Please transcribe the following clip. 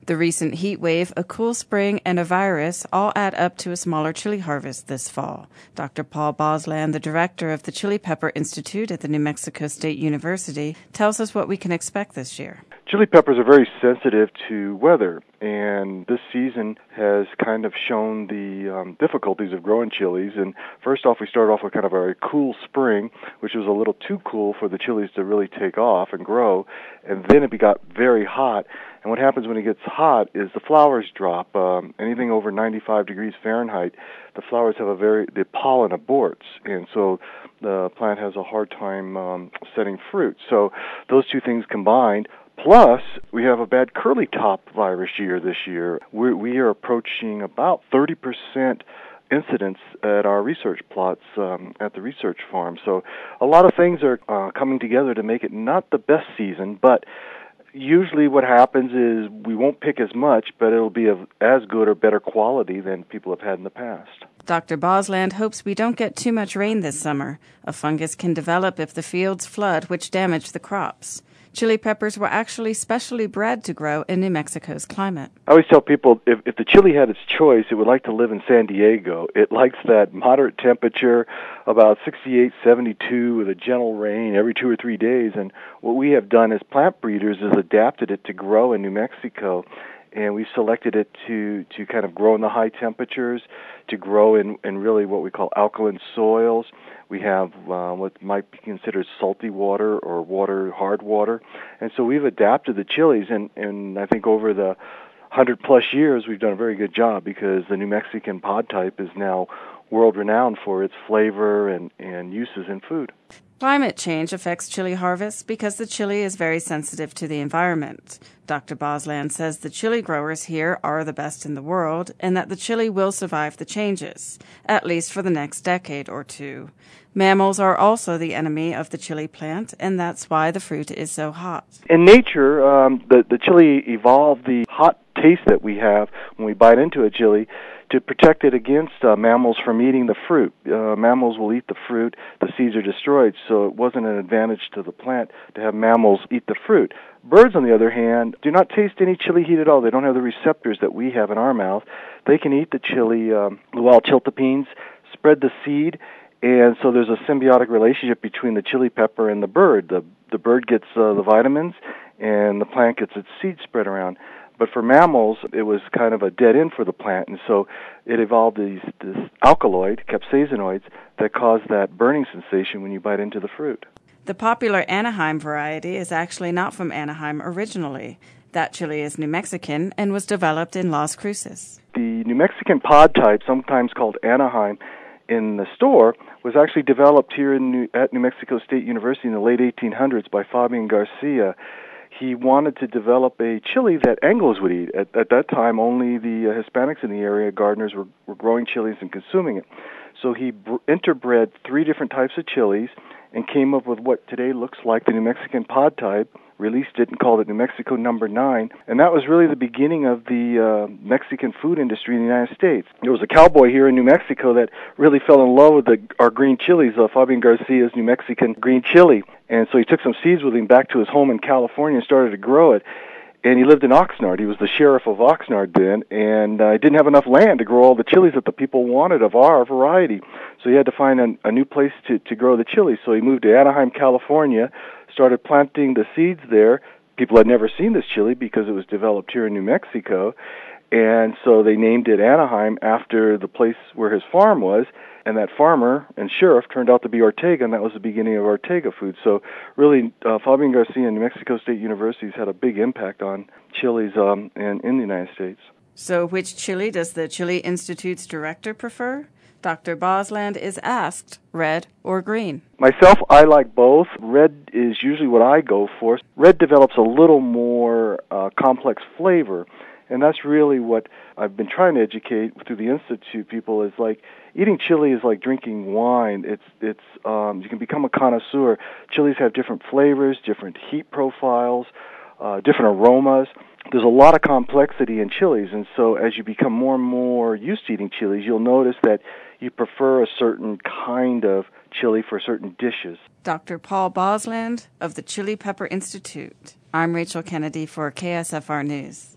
The recent heat wave, a cool spring, and a virus all add up to a smaller chili harvest this fall. Dr. Paul Bosland, the director of the Chili Pepper Institute at the New Mexico State University, tells us what we can expect this year. Chili peppers are very sensitive to weather, and this season has kind of shown the difficulties of growing chilies. And first off, we started off with kind of a very cool spring, which was a little too cool for the chilies to really take off and grow, and then it got very hot. And what happens when it gets hot is the flowers drop. Anything over 95 degrees Fahrenheit, the flowers have the pollen aborts, and so the plant has a hard time setting fruit. So those two things combined, plus we have a bad curly top virus year this year. We are approaching about 30% incidence at our research plots at the research farm. So a lot of things are coming together to make it not the best season, but usually what happens is we won't pick as much, but it'll be of as good or better quality than people have had in the past. Dr. Bosland hopes we don't get too much rain this summer. A fungus can develop if the fields flood, which damage the crops. Chili peppers were actually specially bred to grow in New Mexico's climate. I always tell people if the chili had its choice, it would like to live in San Diego. It likes that moderate temperature, about 68, 72, with a gentle rain every 2 or 3 days. And what we have done as plant breeders is adapted it to grow in New Mexico. And we selected it to kind of grow in the high temperatures, to grow in really what we call alkaline soils. We have what might be considered salty water or hard water. And so we've adapted the chilies, and I think over the 100-plus years we've done a very good job, because the New Mexican pod type is now world-renowned for its flavor and uses in food. Climate change affects chili harvests because the chili is very sensitive to the environment. Dr. Bosland says the chili growers here are the best in the world and that the chili will survive the changes, at least for the next decade or two. Mammals are also the enemy of the chili plant, and that's why the fruit is so hot. In nature, the chili evolved the hot taste that we have when we bite into a chili to protect it against mammals from eating the fruit. Mammals will eat the fruit, the seeds are destroyed, so it wasn't an advantage to the plant to have mammals eat the fruit. Birds, on the other hand, do not taste any chili heat at all. They don't have the receptors that we have in our mouth. They can eat the chili, the wild chiltepines, spread the seed, and so there's a symbiotic relationship between the chili pepper and the bird. The bird gets the vitamins, and the plant gets its seed spread around. But for mammals, it was kind of a dead end for the plant, and so it evolved this alkaloid, capsaicinoids, that cause that burning sensation when you bite into the fruit. The popular Anaheim variety is actually not from Anaheim originally. That chili is New Mexican and was developed in Las Cruces. The New Mexican pod type, sometimes called Anaheim, in the store was actually developed here at New Mexico State University in the late 1800s by Fabian Garcia. He wanted to develop a chili that Anglos would eat. At that time, only the Hispanics in the area, gardeners, were growing chilies and consuming it. So he interbred 3 different types of chilies and came up with what today looks like the New Mexican pod type, released it and called it New Mexico Number 9, and that was really the beginning of the Mexican food industry in the United States. There was a cowboy here in New Mexico that really fell in love with our green chilies, Fabian Garcia's New Mexican green chili, and so he took some seeds with him back to his home in California and started to grow it. And he lived in Oxnard. He was the sheriff of Oxnard then, and didn't have enough land to grow all the chilies that the people wanted of our variety. So he had to find a new place to grow the chilies. So he moved to Anaheim, California, started planting the seeds there. People had never seen this chili because it was developed here in New Mexico, and so they named it Anaheim after the place where his farm was. And that farmer and sheriff turned out to be Ortega, and that was the beginning of Ortega food. So really, Fabian Garcia and New Mexico State Universities had a big impact on chilies in the United States. So which chili does the Chili Institute's director prefer? Dr. Bosland is asked, red or green? Myself, I like both. Red is usually what I go for. Red develops a little more complex flavor. And that's really what I've been trying to educate through the Institute people is like eating chili is like drinking wine. It's you can become a connoisseur. Chilies have different flavors, different heat profiles, different aromas. There's a lot of complexity in chilies, and so as you become more and more used to eating chilies, you'll notice that you prefer a certain kind of chili for certain dishes. Dr. Paul Bosland of the Chili Pepper Institute. I'm Rachel Kennedy for KSFR News.